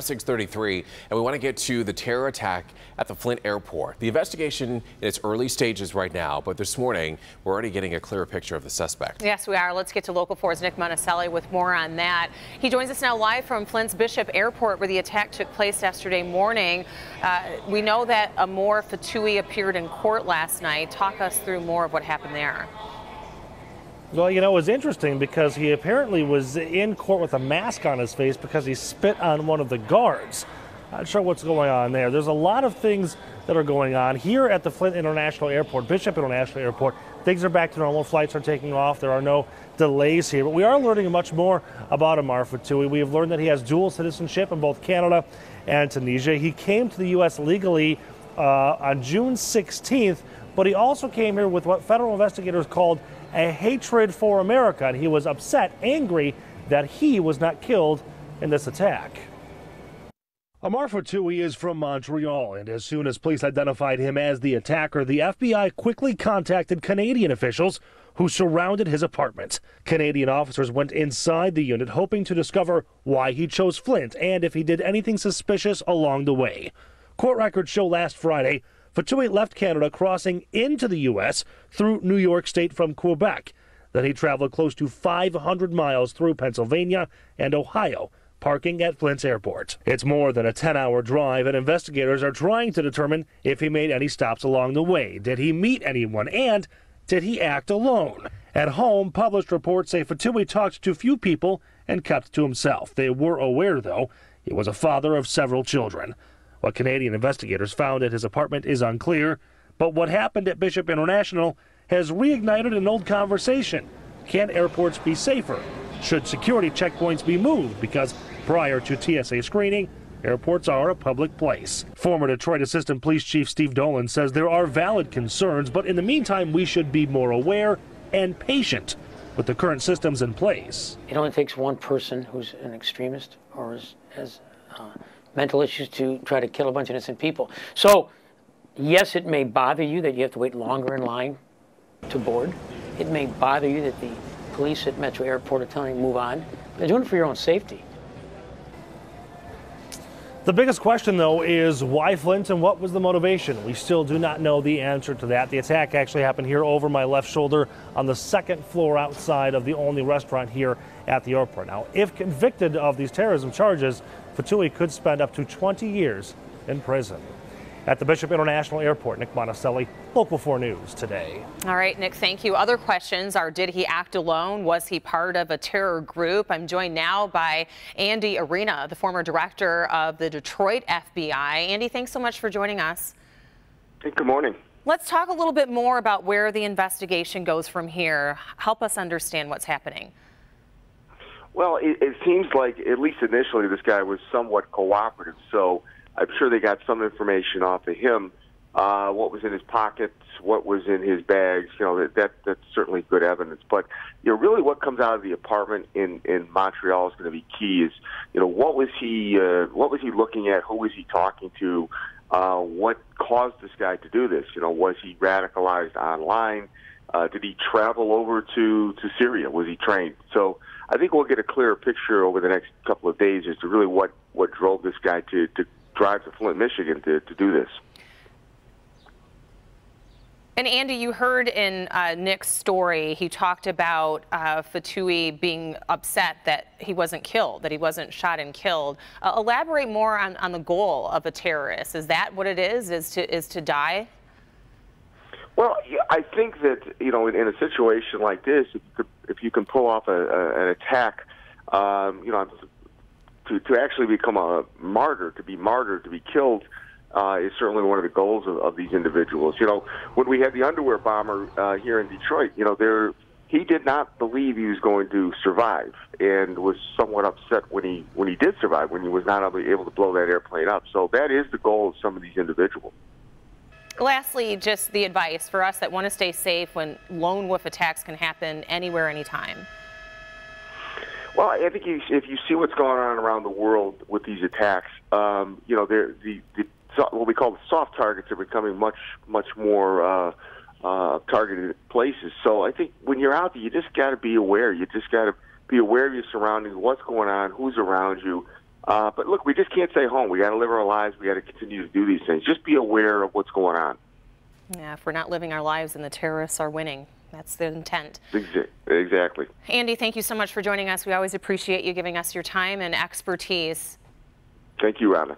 6:33, and we want to get to the terror attack at the Flint airport. The investigation in its early stages right now, but this morning we're already getting a clearer picture of the suspect. Yes, we are. Let's get to Local 4's Nick Monacelli with more on that. He joins us now live from Flint's Bishop Airport, where the attack took place yesterday morning. We know that Amor Fatui appeared in court last night. Talk us through more of what happened there. Well, you know, it was interesting because he apparently was in court with a mask on his face because he spit on one of the guards. Not sure what's going on there. There's a lot of things that are going on here at the Flint International Airport, Bishop International Airport. Things are back to normal. Flights are taking off. There are no delays here. But we are learning much more about Amor Fatui. We have learned that he has dual citizenship in both Canada and Tunisia. He came to the U.S. legally on June 16th, but he also came here with what federal investigators called a hatred for America, and he was upset, angry that he was not killed in this attack. Amor Fatui is from Montreal, and as soon as police identified him as the attacker, the FBI quickly contacted Canadian officials who surrounded his apartment. Canadian officers went inside the unit hoping to discover why he chose Flint and if he did anything suspicious along the way. Court records show last Friday Fatui left Canada crossing into the U.S. through New York State from Quebec. Then he traveled close to 500 miles through Pennsylvania and Ohio, parking at Flint's airport. It's more than a 10-hour drive, and investigators are trying to determine if he made any stops along the way. Did he meet anyone, and did he act alone? At home, published reports say Fatui talked to few people and kept to himself. They were aware, though, he was a father of several children. What Canadian investigators found at his apartment is unclear, but what happened at Bishop International has reignited an old conversation. Can airports be safer? Should security checkpoints be moved? Because prior to TSA screening, airports are a public place. Former Detroit Assistant Police Chief Steve Dolan says there are valid concerns, but in the meantime, we should be more aware and patient with the current systems in place. It only takes one person who's an extremist or has mental issues to try to kill a bunch of innocent people. So, yes, it may bother you that you have to wait longer in line to board. It may bother you that the police at Metro Airport are telling you to move on. They're doing it for your own safety. The biggest question, though, is why Flint and what was the motivation? We still do not know the answer to that. The attack actually happened here over my left shoulder on the second floor outside of the only restaurant here at the airport. Now, if convicted of these terrorism charges, Fatui could spend up to 20 years in prison. At the Bishop International Airport, Nick Monacelli, Local 4 News today. All right, Nick, thank you. Other questions are, did he act alone? Was he part of a terror group? I'm joined now by Andy Arena, the former director of the Detroit FBI. Andy, thanks so much for joining us. Hey, good morning. Let's talk a little bit more about where the investigation goes from here. Help us understand what's happening. Well, it seems like, at least initially, this guy was somewhat cooperative, so I'm sure they got some information off of him, what was in his pockets, what was in his bags. You know, that's certainly good evidence. But, you know, really what comes out of the apartment in Montreal is going to be key is, you know, what was he looking at? Who was he talking to? What caused this guy to do this? You know, was he radicalized online? Did he travel over to Syria? Was he trained? So I think we'll get a clearer picture over the next couple of days as to really what drove this guy to drive to Flint, Michigan to do this. And Andy, you heard in Nick's story, he talked about Fatui being upset that he wasn't killed, that he wasn't shot and killed. Elaborate more on the goal of a terrorist. Is that what it is to die? Well, I think that, you know, in a situation like this, if you can pull off an attack, you know, to actually become a martyr, to be killed, is certainly one of the goals of these individuals. You know, when we had the underwear bomber here in Detroit, you know, he did not believe he was going to survive, and was somewhat upset when he did survive, when he was not able to blow that airplane up. So that is the goal of some of these individuals. Lastly, just the advice for us that want to stay safe when lone wolf attacks can happen anywhere, anytime. Well, I think if you see what's going on around the world with these attacks, you know, what we call the soft targets are becoming much more targeted places. So I think when you're out there, you just got to be aware. You just got to be aware of your surroundings, what's going on, who's around you, But look, we just can't stay home. We got to live our lives. We got to continue to do these things. Just be aware of what's going on. Yeah, if we're not living our lives, then the terrorists are winning. That's the intent. Exactly. Andy, thank you so much for joining us. We always appreciate you giving us your time and expertise. Thank you, Rhonda.